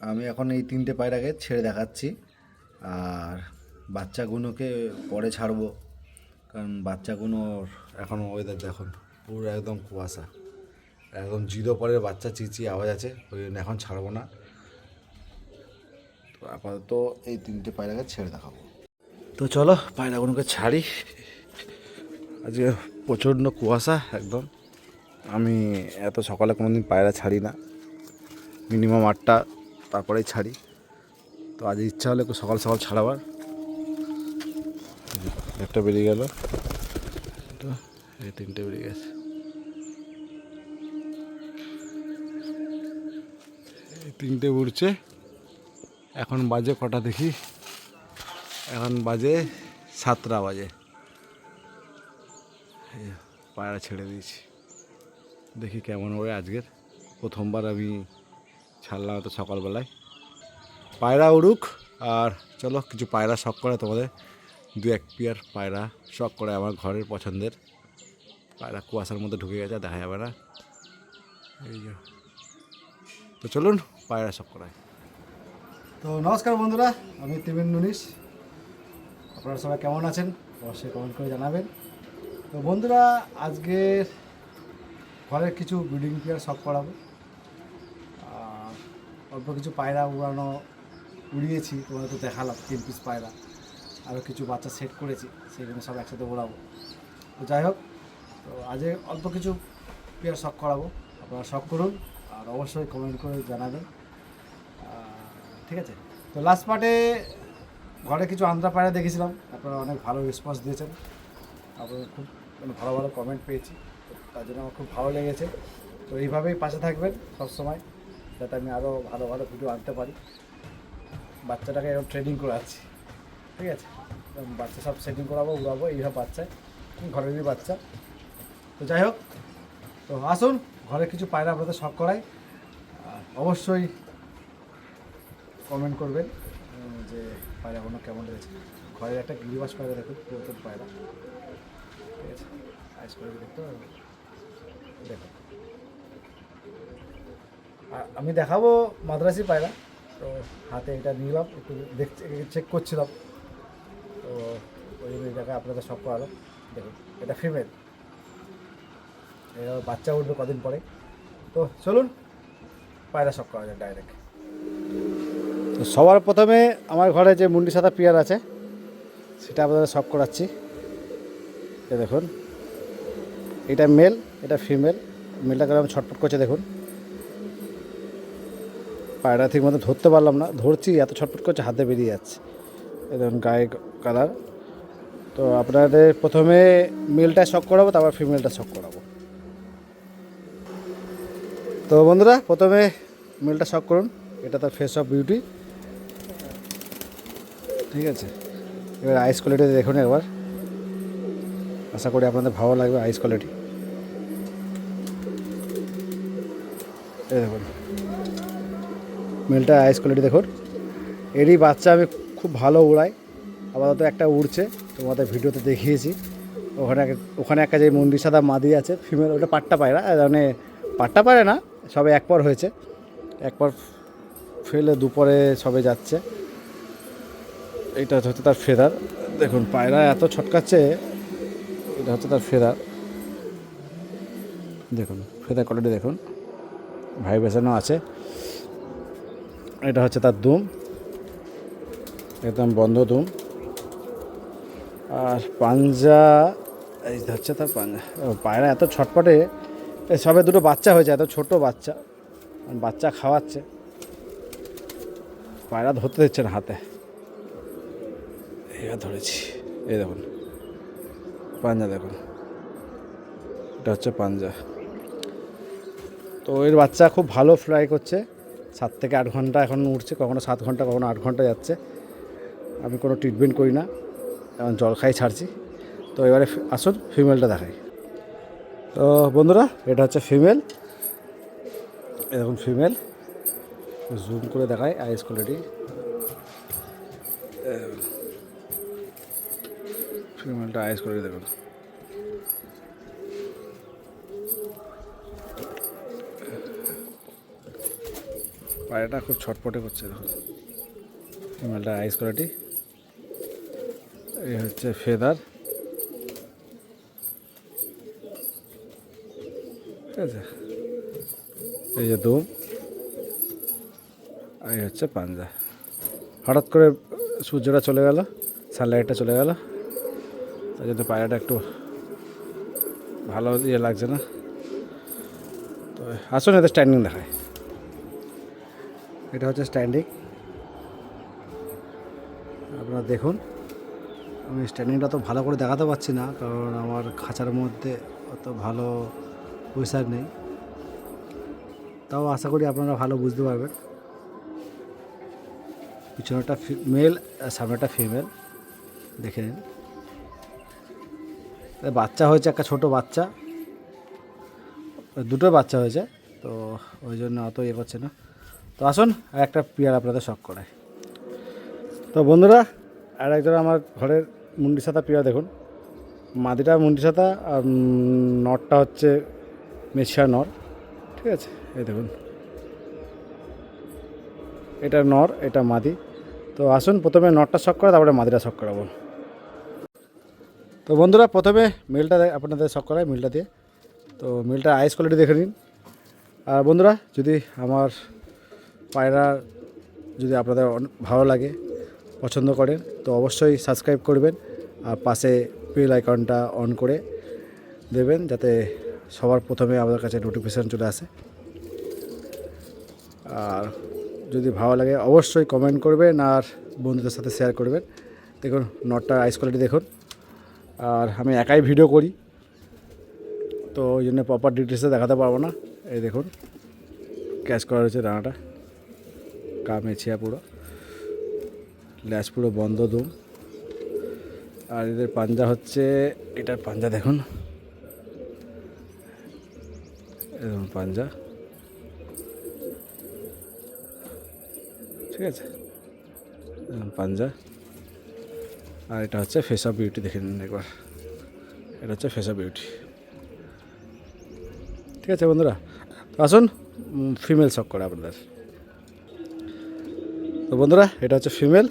আমি এখন এই 3টে পায়রাকে ছেড়ে দেখাচ্ছি, আর বাচ্চাগুলোকে পরে ছাড়বো, কারণ বাচ্চাগুলোর এখন ওয়েদার দেখুন পুরো একদম কুয়াশা, একদম 0 পরের বাচ্চা চিচিয়ে আওয়াজ আছে, ওই জন্য এখন ছাড়বো না। তো আপাতত এই 3টে পায়রাকে ছেড়ে দেখাবো। তো চলো পায়রাগুলোকে ছাড়ি। আজকে প্রচণ্ড কুয়াশা একদম। আমি এত সকালে কোনো দিন পায়রা ছাড়ি না, মিনিমাম 8টা তারপরেই ছাড়ি। তো আজ ইচ্ছা হলে একটু সকাল সকাল ছাড়াবার। একটা বেরিয়ে গেল, তো এই 3টে বেরিয়ে গেছে। এই 3টে উড়ছে। এখন বাজে কটা দেখি, এখন বাজে 7টা বাজে। পায়রা ছেড়ে দিয়েছি, দেখি কেমন ওড়ে আজকের। প্রথমবার আমি ছাড়লাম তো সকালবেলায়। পায়রা উড়ুক, আর চলো কিছু পায়রা শখ করে তোমাদের 2-1 পেয়ার পায়রা শখ করে আমার ঘরের পছন্দের পায়রা। কুয়াশার মধ্যে ঢুকে গেছে, দেখা যাবে না। এই যে, তো চলুন পায়রা শখ করায়। তো নমস্কার বন্ধুরা, আমি তিমির নুনিশ। আপনারা সবাই কেমন আছেন অবশ্যই কমেন্ট করে জানাবেন। তো বন্ধুরা, আজকের ঘরের কিছু ব্রিডিং পেয়ার শখ করাবো। আর অল্প কিছু পায়রা উড়িয়েছি, তোমাদের তো দেখালাম 3 পিস পায়রা। আরও কিছু বাচ্চা সেট করেছি, সেগুলো সব একসাথে ওড়াবো। তো যাই হোক, তো আজ অল্প কিছু পেয়ার শখ করাবো, আপনারা শখ করুন আর অবশ্যই কমেন্ট করে জানাবেন। ঠিক আছে। তো লাস্ট পার্টে ঘরে কিছু আন্ধ্রা পায়রা দেখেছিলাম, আপনারা অনেক ভালো রেসপন্স দিয়েছেন, আপনারা খুব ভালো ভালো কমেন্ট পেয়েছি, তার জন্য আমার খুব ভালো লেগেছে। তো এইভাবেই পাশে থাকবেন সবসময়, যাতে আমি আরও ভালো ভালো ভিডিও আনতে পারি। বাচ্চাটাকে এখন ট্রেনিং করাচ্ছি, ঠিক আছে। বাচ্চা সব সেটিং করাবো, উড়াবো, এইভাবে বাচ্চায় ঘরেরই বাচ্চা। তো যাই হোক, তো আসুন ঘরে কিছু পায়রা আপনাদের শখ করাই। অবশ্যই কমেন্ট করবেন যে পায়রাগুলো কেমন লেগেছে। ঘরের একটা গিরিবাস পায়রা দেখুন, পুরাতন পায়রা, ঠিক আছে। আইস করে দেখতে হবে, দেখুন। আর আমি দেখাবো মাদ্রাসি পায়রা, তো হাতে এটা নিলাম, একটু দেখতে চেক করছিলাম, তো ওই জন্য এই জায়গায় আপনাদের শখ করালাম। দেখুন এটা ফিমেল, এবার বাচ্চা উঠবে কদিন পরে। তো চলুন পায়রা শখ করা যায় ডাইরেক্ট। তো সবার প্রথমে আমার ঘরে যে মুন্ডি সাদা পেয়ার আছে সেটা আপনাদের শখ করাচ্ছি। এ দেখুন, এটা মেল, এটা ফিমেল। মেলটা কেমন ছটফট করছে দেখুন। পায়রা ঠিক মতো ধরতে পারলাম না, ধরছি এত ছটফট করছে, হাতে বেরিয়ে যাচ্ছে। এ দেখুন গায়ে কালার। তো আপনাদের প্রথমে মেলটা শখ করাবো, তারপর ফিমেলটা শখ করাবো। তো বন্ধুরা, প্রথমে মেলটা শখ করুন, এটা তার ফেস অফ বিউটি, ঠিক আছে। এবার আইস কোয়ালিটি দেখুন একবার, আশা করি আপনাদের ভালো লাগবে আইস কোয়ালিটি। এই দেখুন মেলটা আইস কোয়ালিটি দেখুন। এরই বাচ্চা আমি খুব ভালো উড়াই, আপাতত একটা উড়ছে, তোমাদের ভিডিওতে দেখিয়েছি। ওখানে একটা যে মন্দির সাদা মাদি আছে ফিমেল, ওটা পাট্টা পায়রা, মানে পাট্টা পায়রা না, সবে 1 পর হয়েছে, 1 পর ফেলে 2 পরে সবে যাচ্ছে। এটা হচ্ছে তার ফেদার, দেখুন পায়রা এত ছটকাচ্ছে, এটা হচ্ছে তার ফেদার, দেখুন ফেদার কোয়ালিটি দেখুন, ভাইব্রেশনও আছে। এটা হচ্ছে তার দুম, একদম বন্ধ দুম। আর পাঞ্জা, এই হচ্ছে তার পাঞ্জা। পায়রা এত ছটপটে, সবে 2টো বাচ্চা হয়েছে, এত ছোট বাচ্চা, বাচ্চা খাওয়াচ্ছে, পায়রা ধরতে দিচ্ছে না হাতে। এবার ধরেছি, এই দেখুন পাঞ্জা দেখুন, এটা হচ্ছে পাঞ্জা। তো এর বাচ্চা খুব ভালো ফ্লাই করছে, 7 থেকে 8 ঘন্টা এখন উঠছে, কখনো 7 ঘন্টা কখনো 8 ঘন্টা যাচ্ছে। আমি কোনো ট্রিটমেন্ট করি না, এখন জল খাই ছাড়ছি। তো এবারে আসুন ফিমেলটা দেখাই। তো বন্ধুরা, এটা হচ্ছে ফিমেল, এরকম ফিমেল, জুম করে দেখাই আইস কোয়ালিটি। ফিমেলটা আইস কোয়ালিটি দেখুন। পায়রাটা খুব ছটপটে করছে দেখুন। ফিমেলটা আইস কোয়ালিটি, এই হচ্ছে ফেদার, ঠিক আছে। এই যে দুম, আর এই হচ্ছে পাঞ্জা। হঠাৎ করে সূর্যটা চলে গেল, সানলাইটটা চলে গেল, তাই জন্য পায়রাটা একটু ভালো ইয়ে লাগছে না। তো আসুন এদের স্ট্যান্ডিং দেখায়। এটা হচ্ছে স্ট্যান্ডিং, আপনারা দেখুন। আমি স্ট্যান্ডিংটা তো ভালো করে দেখাতে পারছি না, কারণ আমার খাঁচার মধ্যে অত ভালো পয়সা নেই, তাও আশা করি আপনারা ভালো বুঝতে পারবেন। পিছনেটা মেল, সামনেটা ফিমেল, দেখে নিন। বাচ্চা হয়েছে, একটা ছোট বাচ্চা, দুটো বাচ্চা হয়েছে, তো ওই জন্য অত ইয়ে করছে না। তো আসুন আর একটা পেয়ার আপনাদের শখ করায়। তো বন্ধুরা, আর একজন আমার ঘরের মুন্ডি সাদা পেয়ার দেখুন। মাদিটা মুন্ডি সাদা আর নরটা হচ্ছে মেছিয়া নর, ঠিক আছে। এই দেখুন, এটা নর, এটা মাদি। তো আসুন প্রথমে নরটা শখ করা, তারপরে মাদিটা শখ করাবো। তো বন্ধুরা, প্রথমে মেলটা আপনাদের শখ করায় মেলটা দিয়ে। তো মেলটা আইস কোয়ালিটি দেখে নিন। আর বন্ধুরা, যদি আমার পায়রা যদি আপনাদের ভালো লাগে, পছন্দ করেন, তো অবশ্যই সাবস্ক্রাইব করবেন আর পাশে বেল আইকনটা অন করে দেবেন, যাতে সবার প্রথমে আমাদের কাছে নোটিফিকেশান চলে আসে। আর যদি ভালো লাগে অবশ্যই কমেন্ট করবেন আর বন্ধুদের সাথে শেয়ার করবেন। দেখুন নটটা আইস কোয়ালিটি দেখুন। আর আমি একাই ভিডিও করি, তো ওই জন্য প্রপার ডিটেলসে দেখাতে পারবো না। এই দেখুন ক্যাচ করা রয়েছে ডানাটা, কামেছিয়া পুরো, ল্যাচ পুরো বন্ধ দুম। আর এদের পাঞ্জা হচ্ছে, এটার পাঞ্জা দেখুন, এরকম পাঞ্জা, ঠিক আছে, এরকম পাঞ্জা। আর এটা হচ্ছে ফেস অফ বিউটি, দেখে নিন একবার, এটা হচ্ছে ফেস অফ বিউটি, ঠিক আছে বন্ধুরা। তো আসুন ফিমেল শখ করে আপনাদের। তো বন্ধুরা, এটা হচ্ছে ফিমেল।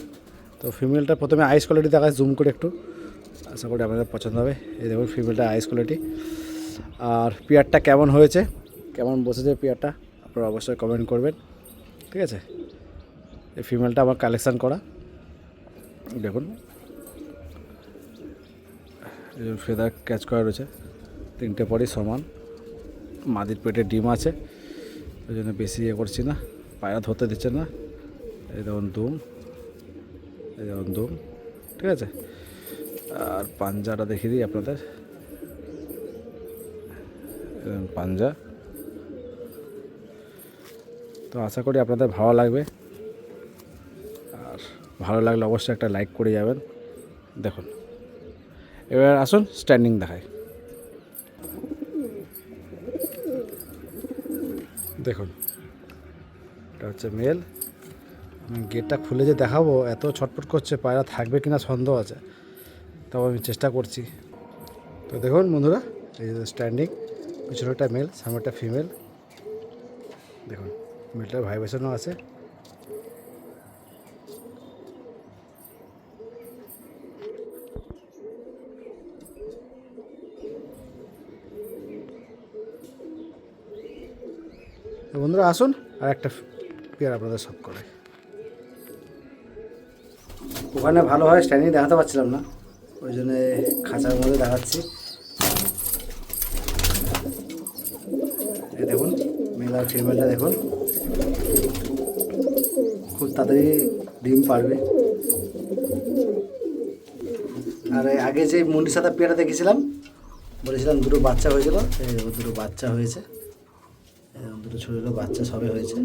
তো ফিমেলটা প্রথমে আইস কোয়ালিটি দেখায়, জুম করে একটু, আশা করি আপনাদের পছন্দ হবে। এই দেখুন ফিমেলটা আইস কোয়ালিটি। আর পেয়ারটা কেমন হয়েছে, কেমন বসেছে পেয়ারটা, আপনারা অবশ্যই কমেন্ট করবেন, ঠিক আছে। এই ফিমেলটা আমার কালেকশান করা, দেখুন ফেদার ক্যাচ করা রয়েছে, তিনটে পরই সমান। মাদির পেটে ডিম আছে, ওই জন্য বেশি ইয়ে করছি না, পায়রা ধরতে দিচ্ছে না। এই দেখুন দুম, এই দেখুন দুম, ঠিক আছে। আর পাঞ্জাটা দেখিয়ে দিই আপনাদের, পাঞ্জা। তো আশা করি আপনাদের ভালো লাগবে, আর ভালো লাগলে অবশ্যই একটা লাইক করে যাবেন। দেখুন এবার আসুন স্ট্যান্ডিং দেখায়। দেখুন এটা হচ্ছে মেল। আমি গেটটা খুলে যে দেখাবো, এত ছটফট করছে, পায়রা থাকবে কিনা সন্দেহ আছে, তাও আমি চেষ্টা করছি। তো দেখুন বন্ধুরা, এই যে স্ট্যান্ডিং, পিছনেটা মেল, সামনেটা ফিমেল। দেখুন মেলটার ভাইব্রেশনও আছে। তো বন্ধুরা আসুন আর একটা পেয়ার আপনাদের সব করে। ওখানে ভালোভাবে স্ট্যান্ডিং দেখাতে পারছিলাম না, ওই জন্য খাঁচার মধ্যে দেখাচ্ছি। এই দেখুন মেল আর ফিমেলটা দেখুন, খুব তাড়াতাড়ি ডিম পারবে। আর আগে যে মুন্ডি সাদা পেয়ারা দেখেছিলাম, বলেছিলাম দুটো বাচ্চা হয়েছিল, এই দুটো বাচ্চা হয়েছে, দুটো ছোটো ছোটো বাচ্চা সবে হয়েছে।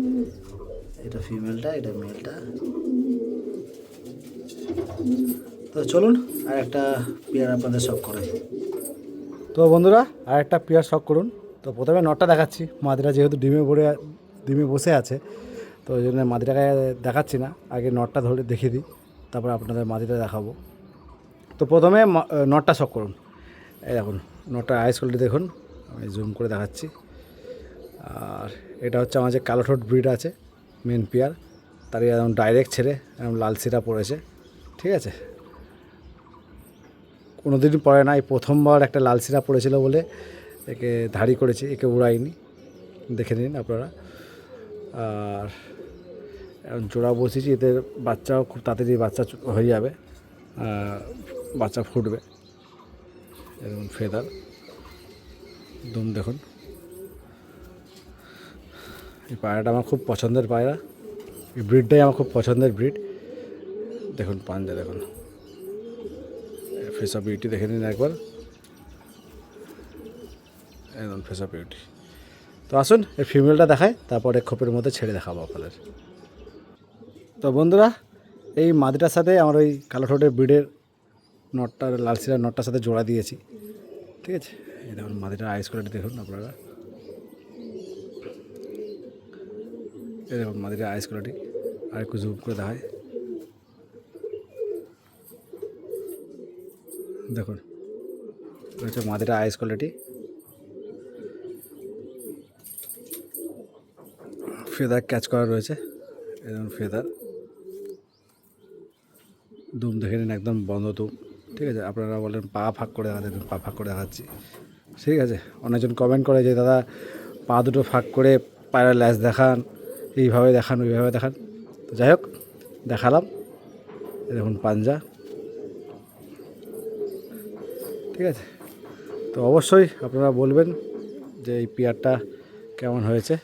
এটা ফিমেলটা, এটা মেলটা। তো চলুন আর একটা পেয়ার আপনাদের শখ করে। তো বন্ধুরা, আর একটা পেয়ার শখ করুন। তো প্রথমে নটটা দেখাচ্ছি, মাদিরা যেহেতু ডিমে বসে আছে, তো ওই জন্য মাদিটাকে দেখাচ্ছি না, আগে নটটা ধরে দেখিয়ে দিই, তারপর আপনাদের মাদিটা দেখাবো। তো প্রথমে নটটা শখ করুন। এই দেখুন নটটা আইস কোয়ালিটি দেখুন, আমি জুম করে দেখাচ্ছি। আর এটা হচ্ছে আমার যে কালো ঠোঁট ব্রিড আছে, মেন পেয়ার, তারই একদম ডাইরেক্ট ছেড়ে একদম লাল সিরা পড়েছে। ঠিক আছে, কোনো দিন পরে না, এই প্রথমবার একটা লাল সিরা পড়েছিল বলে একে ধাড়ি করেছি, একে উড়াইনি, দেখে নিন আপনারা। আর এখন জোড়া বসেছি, এতে বাচ্চাও খুব তাড়াতাড়ি বাচ্চা হয়ে যাবে, বাচ্চা ফুটবে। এরকম ফেদার দুম দেখুন। এই পায়রাটা আমার খুব পছন্দের পায়রা, এই ব্রিডটাই আমার খুব পছন্দের ব্রিড। দেখুন পাঞ্জা দেখুন, ফেস অফ বিউটি দেখে নিন একবার, একদম ফেস অফ বিউটি। তো আসুন এই ফিমেলটা দেখায়, তারপরে খোপের মধ্যে ছেড়ে দেখাবো আপনাদের। তো বন্ধুরা, এই মাদিটার সাথে আমার ওই কালো ঠোঁটের ব্রিডের নটটার, লাল সিরার নটটার সাথে জোড়া দিয়েছি। ঠিক আছে, এই দেখুন মাদিটার আইস কোয়ালিটি দেখুন আপনারা, এই দেখুন মাদিটার আইস কোয়ালিটি। আর একটু জুম করে দেখায়, দেখুন হচ্ছে মাদিটার আইস কোয়ালিটি। ফেদার ক্যাচ করা রয়েছে, একদম ফেদার দুম দেখে নিন, একদম বন্ধ দুম। ঠিক আছে, আপনারা বলেন পা ফাঁক করে দেখাতে, পা ফাঁক করে দেখাচ্ছি। ঠিক আছে, অনেকজন কমেন্ট করে যে দাদা পা দুটো ফাঁক করে পায়রা ল্যাস দেখান, এইভাবে দেখান, ওইভাবে দেখান। তো যাই হোক, দেখালাম। দেখুন পাঞ্জা। ঠিক আছে, তো অবশ্যই আপনারা বলবেন যে এই পেয়ারটা কেমন হয়েছে।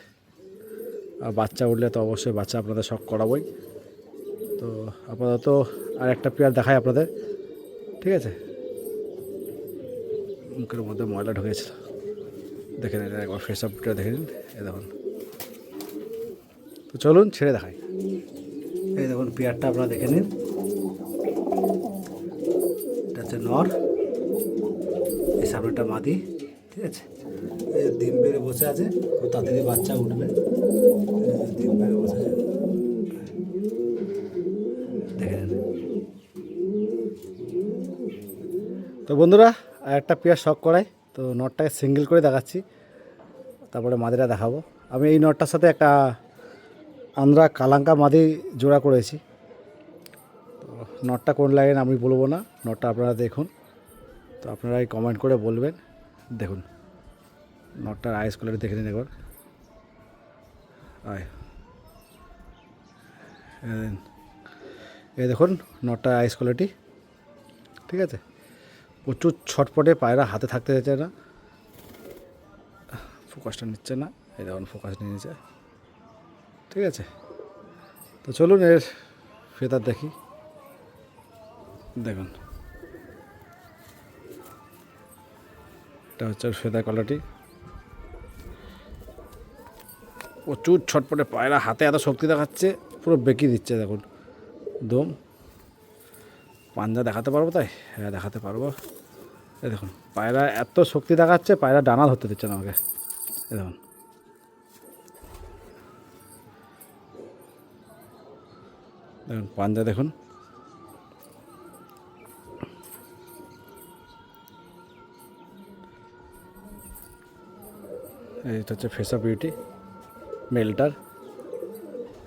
আর বাচ্চা উঠলে তো অবশ্যই বাচ্চা আপনাদের শখ করাবই। তো আপাতত আর একটা পেয়ার দেখাই আপনাদের। ঠিক আছে, মুখের মধ্যে ময়লা ঢুকেছিল, দেখে নিন একবার ফেস আপটা দেখে নিন, এই দেখুন। তো চলুন ছেড়ে দেখাই। এই দেখুন পেয়ারটা আপনারা দেখে নিন, এটা হচ্ছে নর, এই সামনেটা মাদি। ঠিক আছে, ডিম বেড়ে বসে আছে, ও তাড়াতাড়ি বাচ্চা উঠবে। ডিম বেড়ে বসে আছে, দেখে নিন। তো বন্ধুরা, আর একটা পেয়ার শখ করাই, তো নটটাকে সিঙ্গেল করে দেখাচ্ছি, তারপরে মাদিটা দেখাবো। আমি এই নটটার সাথে একটা আন্দ্রা কালাঙ্কা মাদি জোড়া করেছি। তো নটটা কোন লাইন আমি বলবো না, নটটা আপনারা দেখুন। তো আপনারাই কমেন্ট করে বলবেন। দেখুন নটটার আইস কোয়ালিটি দেখে নিন একবার, এই দেখুন নটটার আইস কোয়ালিটি। ঠিক আছে, প্রচুর ছটপটে, পায়রা হাতে থাকতে চাইছে না, ফোকাসটা নিচ্ছে না, এই দেখুন ফোকাস নিয়ে নিচ্ছে। ঠিক আছে, তো চলুন এর ফেদার দেখি। দেখুন এটা হচ্ছে ফেদার কোয়ালিটি, প্রচুর ছটপটে পায়রা, হাতে এত শক্তি দেখাচ্ছে, পুরো বেঁকি দিচ্ছে। দেখুন দম, পাঞ্জা দেখাতে পারবো তাই, হ্যাঁ দেখাতে পারবো। এই দেখুন পায়রা এত শক্তি দেখাচ্ছে, পায়রা ডানা ধরতে দিচ্ছে না আমাকে। এই দেখুন, দেখুন পাঞ্জা দেখুন। এইটা হচ্ছে ফেস অফ বিউটি মেলটার।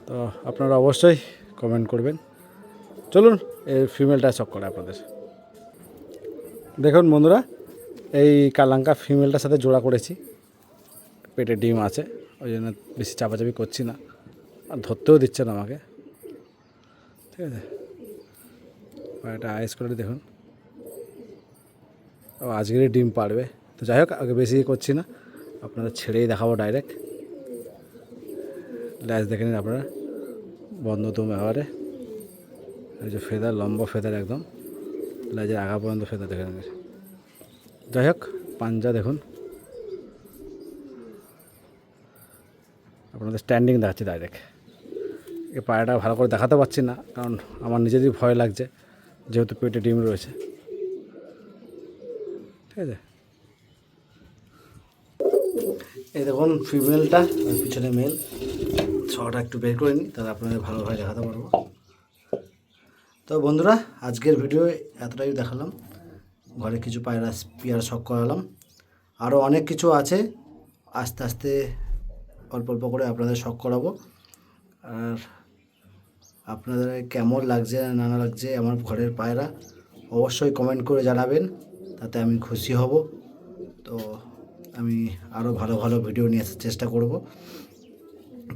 তো আপনারা অবশ্যই কমেন্ট করবেন। চলুন এই ফিমেলটা শখ করে আপনাদের। দেখুন বন্ধুরা, এই কালাঙ্কা ফিমেলটার সাথে জোড়া করেছি, পেটে ডিম আছে, ওই জন্য বেশি চাপাচাপি করছি না, আর ধরতেও দিচ্ছে না আমাকে। ঠিক আছে, এটা আইস করে দেখুন, ও আজকেরই ডিম পারবে। তো যাই হোক, আগে বেশি করছি না, আপনাদের ছেড়েই দেখাবো ডাইরেক্ট। ল্যাস দেখে নিন আপনারা, বন্ধ তুম এবারে। এই যে ফেদার, লম্বা ফেদার একদম, লেজের আগা পর্যন্ত ফেদার দেখে নিন। যাই হোক, পাঞ্জা দেখুন, আপনাদের স্ট্যান্ডিং দেখাচ্ছি ডাইরেক্ট। এই পায়রাটা ভালো করে দেখাতে পারছি না, কারণ আমার নিজেরই ভয় লাগছে, যেহেতু পেটে ডিম রয়েছে। ঠিক আছে, এই দেখুন ফিমেলটা, পিছনে মেল। ছটা একটু বের করে নিই, তাহলে আপনাদের ভালোভাবে দেখাতে পারবো। তো বন্ধুরা, আজকের ভিডিও এতটাই দেখালাম, ঘরে কিছু পেয়ারা শখ করালাম, আরও অনেক কিছু আছে, আস্তে আস্তে অল্প অল্প করে আপনাদের শখ করাবো। আর আপনাদের কেমন লাগছে না না লাগছে আমার ঘরের পায়রা অবশ্যই কমেন্ট করে জানাবেন, তাতে আমি খুশি হব। তো আমি আরও ভালো ভালো ভিডিও নিয়ে আসার চেষ্টা করব।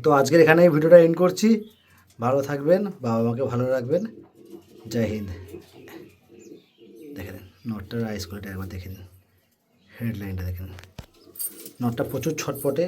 তো আজকের এখানেই ভিডিওটা এন্ড করছি। ভালো থাকবেন, বাবা মাকে ভালো রাখবেন। জয় হিন্দ। দেখে দিন নটটার আইস কোয়ালিটি একবার দেখে দিন, হেডলাইনটা দেখে দিন। নটটা প্রচুর ছটপটে,